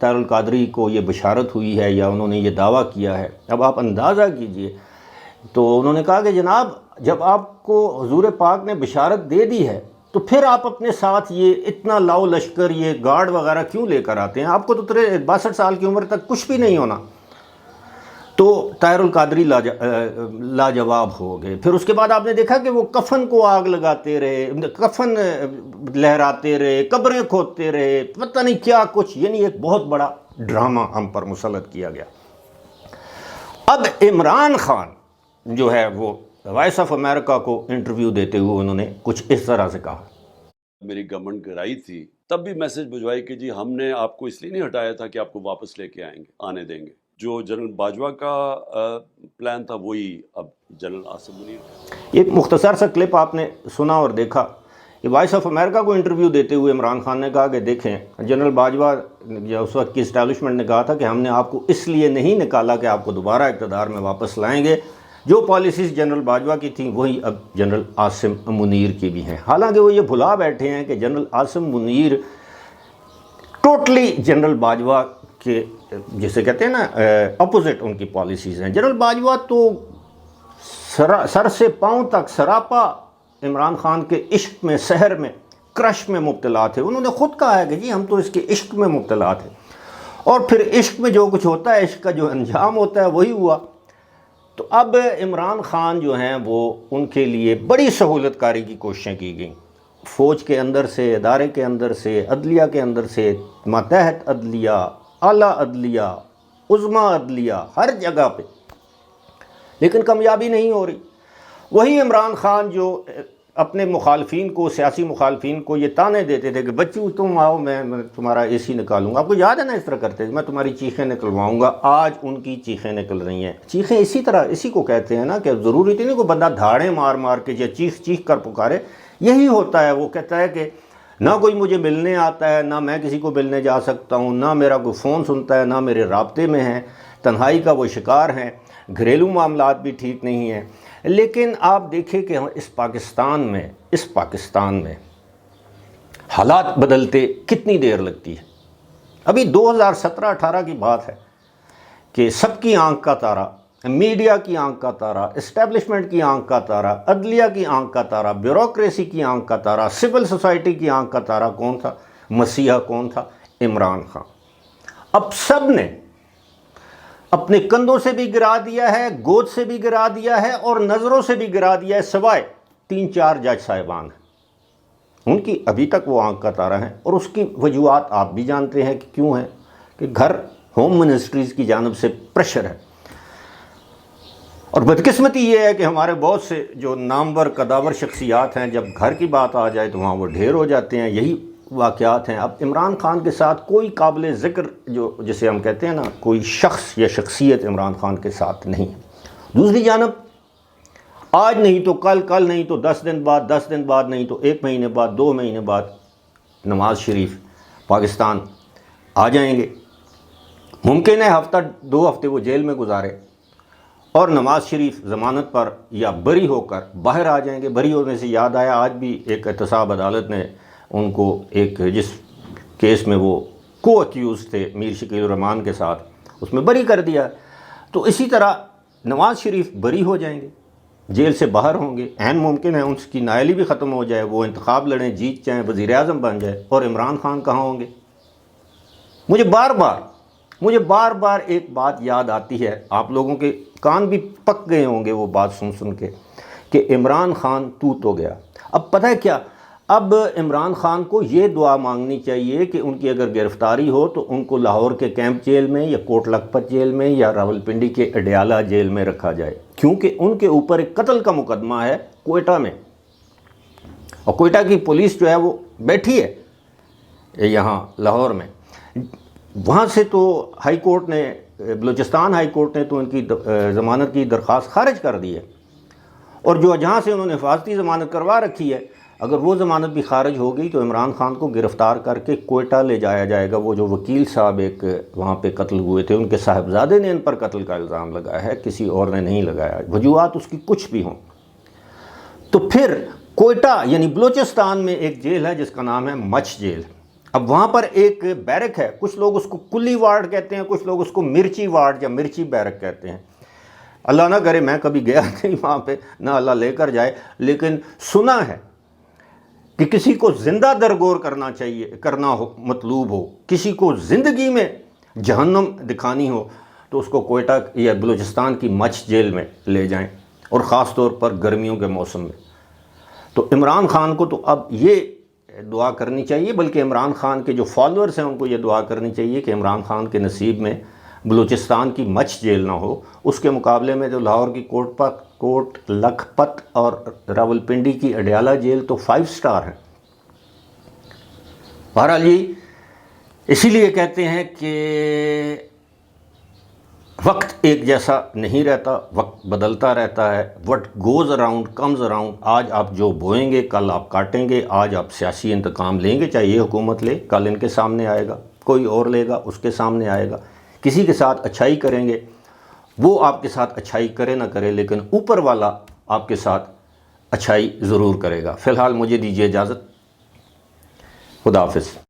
طاہر القادری کو یہ بشارت ہوئی ہے یا انہوں نے یہ دعویٰ کیا ہے، اب آپ اندازہ کیجئے. تو انہوں نے کہا کہ جناب جب آپ کو حضور پاک نے بشارت دے دی ہے تو پھر آپ اپنے ساتھ یہ اتنا لاؤ لشکر، یہ گارڈ وغیرہ کیوں لے کر آتے ہیں؟ آپ کو تو 62 سال کی عمر تک کچھ بھی نہیں ہونا. تو طاہر القادری لاجواب ہو گئے. پھر اس کے بعد آپ نے دیکھا کہ وہ کفن کو آگ لگاتے رہے، کفن لہراتے رہے، قبریں کھودتے رہے، پتہ نہیں کیا کچھ، یعنی ایک بہت بڑا ڈرامہ ہم پر مسلط کیا گیا. اب عمران خان جو ہے وہ وائس آف امریکہ کو انٹرویو دیتے ہوئے انہوں نے کچھ اس طرح سے کہا. میری گورنمنٹ گرائی تھی تب بھی میسج بھجوائی کہ جی ہم نے آپ کو اس لیے نہیں ہٹایا تھا کہ آپ کو واپس لے کے آنے دیں گے. جو جنرل باجوہ کا پلان تھا وہی اب جنرل عاصم منیر. ایک مختصر سا کلپ آپ نے سنا اور دیکھا کہ وائس آف امریکہ کو انٹرویو دیتے ہوئے عمران خان نے کہا کہ دیکھیں جنرل باجوہ یا اس وقت کی اسٹیبلشمنٹ نے کہا تھا کہ ہم نے آپ کو اس لیے نہیں نکالا کہ آپ کو دوبارہ اقتدار میں واپس لائیں گے. جو پالیسیز جنرل باجوہ کی تھیں وہی اب جنرل عاصم منیر کی بھی ہیں. حالانکہ وہ یہ بھلا بیٹھے ہیں کہ general Asim Munir totally general Bajwa کے جسے کہتے ہیں نا اپوزٹ ان کی پالیسیز ہیں. جنرل باجوہ تو سر سے پاؤں تک سراپا عمران خان کے عشق میں، سحر میں، کرش میں مبتلا تھے. انہوں نے خود کہا ہے کہ جی ہم تو اس کے عشق میں مبتلا تھے، اور پھر عشق میں جو کچھ ہوتا ہے، عشق کا جو انجام ہوتا ہے وہی ہوا. تو اب عمران خان جو ہیں وہ ان کے لیے بڑی سہولت کاری کی کوششیں کی گئیں، فوج کے اندر سے، ادارے کے اندر سے، عدلیہ کے اندر سے، ماتحت عدلیہ، اعلیٰ عدلیہ، عظمیٰ عدلیہ، ہر جگہ پہ، لیکن کامیابی نہیں ہو رہی. وہی عمران خان جو اپنے مخالفین کو، سیاسی مخالفین کو یہ تانے دیتے تھے کہ بچو تم آؤ میں تمہارا اے سی نکالوں گا. آپ کو یاد ہے نا اس طرح کرتے تھے، میں تمہاری چیخیں نکلواؤں گا. آج ان کی چیخیں نکل رہی ہیں. چیخیں اسی طرح، اسی کو کہتے ہیں نا کہ ضروری نہیں کوئی بندہ دھاڑیں مار مار کے یا چیخ چیخ کر پکارے. یہی ہوتا ہے. وہ کہتا ہے کہ نہ کوئی مجھے ملنے آتا ہے، نہ میں کسی کو ملنے جا سکتا ہوں، نہ میرا کوئی فون سنتا ہے، نہ میرے رابطے میں ہیں، تنہائی کا وہ شکار ہیں، گھریلو معاملات بھی ٹھیک نہیں ہیں. لیکن آپ دیکھیں کہ اس پاکستان میں حالات بدلتے کتنی دیر لگتی ہے. ابھی 2017-18 کی بات ہے کہ سب کی آنکھ کا تارا، میڈیا کی آنکھ کا تارا، اسٹیبلشمنٹ کی آنکھ کا تارا، عدلیہ کی آنکھ کا تارا، بیوروکریسی کی آنکھ کا تارا، سول سوسائٹی کی آنکھ کا تارا کون تھا؟ مسیحا کون تھا؟ عمران خان. اب سب نے اپنے کندھوں سے بھی گرا دیا ہے، گود سے بھی گرا دیا ہے، اور نظروں سے بھی گرا دیا ہے، سوائے 3-4 جج صاحبان ہیں. ان کی ابھی تک وہ آنکھ کا تارا ہے، اور اس کی وجوہات آپ بھی جانتے ہیں کہ کیوں ہیں. کہ گھر ہوم منسٹریز کی جانب سے پریشر ہے. اور بدقسمتی یہ ہے کہ ہمارے بہت سے جو نامور قداور شخصیات ہیں، جب گھر کی بات آ جائے تو وہاں وہ ڈھیر ہو جاتے ہیں. یہی واقعات ہیں. اب عمران خان کے ساتھ کوئی قابل ذکر جو جسے ہم کہتے ہیں نا کوئی شخص یا شخصیت عمران خان کے ساتھ نہیں. دوسری جانب آج نہیں تو کل، کل نہیں تو 10 دن بعد، 10 دن بعد نہیں تو 1 مہینے بعد، 2 مہینے بعد نواز شریف پاکستان آ جائیں گے. ممکن ہے ہفتہ 2 ہفتے وہ جیل میں گزارے اور نواز شریف ضمانت پر یا بری ہو کر باہر آ جائیں گے. بری ہونے سے یاد آیا، آج بھی ایک احتساب عدالت نے ان کو ایک جس کیس میں وہ کو اکیوز تھے میر شکیل الرحمان کے ساتھ، اس میں بری کر دیا. تو اسی طرح نواز شریف بری ہو جائیں گے، جیل سے باہر ہوں گے. عین ممکن ہے ان کی نائلی بھی ختم ہو جائے، وہ انتخاب لڑیں، جیت جائیں، وزیر اعظم بن جائے. اور عمران خان کہاں ہوں گے؟ مجھے بار بار ایک بات یاد آتی ہے، آپ لوگوں کے کان بھی پک گئے ہوں گے وہ بات سن کے، کہ عمران خان تو گیا. اب پتہ ہے کیا، اب عمران خان کو یہ دعا مانگنی چاہیے کہ ان کی اگر گرفتاری ہو تو ان کو لاہور کے کیمپ جیل میں یا کوٹ لکھپت جیل میں یا راولپنڈی کے اڈیالہ جیل میں رکھا جائے، کیونکہ ان کے اوپر ایک قتل کا مقدمہ ہے کوئٹہ میں، اور کوئٹہ کی پولیس جو ہے وہ بیٹھی ہے یہاں لاہور میں. وہاں سے تو ہائی کورٹ نے، بلوچستان ہائی کورٹ نے تو ان کی ضمانت کی درخواست خارج کر دی ہے، اور جو جہاں سے انہوں نے حفاظتی ضمانت کروا رکھی ہے، اگر وہ ضمانت بھی خارج ہو گئی تو عمران خان کو گرفتار کر کے کوئٹہ لے جایا جائے گا. وہ جو وکیل صاحب ایک وہاں پہ قتل ہوئے تھے، ان کے صاحبزادے نے ان پر قتل کا الزام لگایا ہے، کسی اور نے نہیں لگایا. وجوہات اس کی کچھ بھی ہوں تو پھر کوئٹہ یعنی بلوچستان میں ایک جیل ہے جس کا نام ہے مچھ جیل. اب وہاں پر ایک بیرک ہے، کچھ لوگ اس کو کلی وارڈ کہتے ہیں، کچھ لوگ اس کو مرچی وارڈ یا مرچی بیرک کہتے ہیں۔ اللہ نہ کرے، میں کبھی گیا نہیں وہاں پہ، نہ اللہ لے کر جائے، لیکن سنا ہے کہ کسی کو زندہ درگور کرنا ہو، مطلوب ہو، کسی کو زندگی میں جہنم دکھانی ہو تو اس کو کوئٹہ یا بلوچستان کی مچھ جیل میں لے جائیں، اور خاص طور پر گرمیوں کے موسم میں۔ تو عمران خان کو تو اب یہ دعا کرنی چاہیے، بلکہ عمران خان کے جو فالورز ہیں ان کو یہ دعا کرنی چاہیے کہ عمران خان کے نصیب میں بلوچستان کی مچھ جیل نہ ہو، اس کے مقابلے میں جو لاہور کی کوٹ لکھپت اور راولپنڈی کی اڈیالہ جیل تو 5 سٹار ہیں۔ بہرحال جی، اسی لیے کہتے ہیں کہ وقت ایک جیسا نہیں رہتا، وقت بدلتا رہتا ہے۔ What goes around comes around. آج آپ جو بوئیں گے کل آپ کاٹیں گے، آج آپ سیاسی انتقام لیں گے، چاہے یہ حکومت لے، کل ان کے سامنے آئے گا، کوئی اور لے گا اس کے سامنے آئے گا۔ کسی کے ساتھ اچھائی کریں گے، وہ آپ کے ساتھ اچھائی کرے نہ کرے، لیکن اوپر والا آپ کے ساتھ اچھائی ضرور کرے گا۔ فی الحال مجھے دیجیے اجازت، خدا حافظ۔